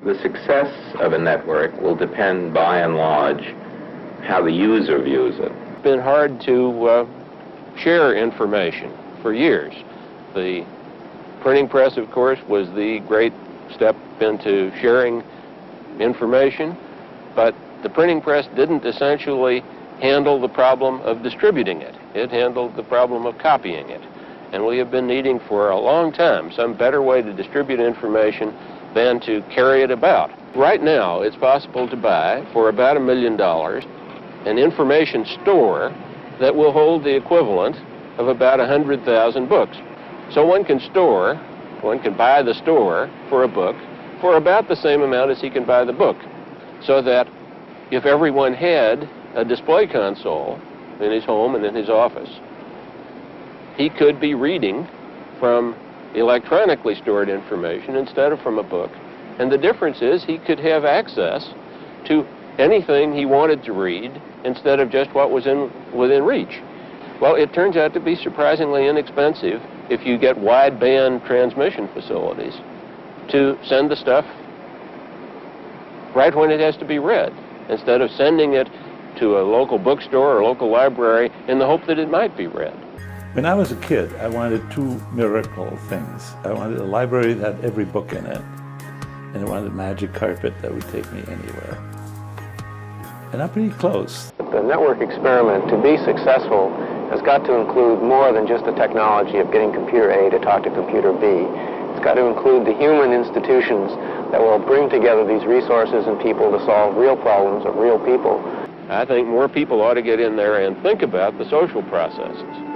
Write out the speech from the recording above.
The success of a network will depend, by and large, how the user views it. It's been hard to share information for years. The printing press, of course, was the great step into sharing information, but the printing press didn't essentially handle the problem of distributing it. It handled the problem of copying it. And we have been needing for a long time some better way to distribute information than to carry it about. Right now, it's possible to buy, for about $1 million, an information store that will hold the equivalent of about 100,000 books. So one can buy the store for a book for about the same amount as he can buy the book. So that if everyone had a display console in his home and in his office, he could be reading from electronically stored information instead of from a book. And the difference is he could have access to anything he wanted to read instead of just what was within reach. Well, it turns out to be surprisingly inexpensive if you get wideband transmission facilities to send the stuff right when it has to be read, instead of sending it to a local bookstore or local library in the hope that it might be read. When I was a kid, I wanted two miracle things. I wanted a library that had every book in it, and I wanted a magic carpet that would take me anywhere. And I'm pretty close. The network experiment, to be successful, has got to include more than just the technology of getting computer A to talk to computer B. It's got to include the human institutions that will bring together these resources and people to solve real problems of real people. I think more people ought to get in there and think about the social processes.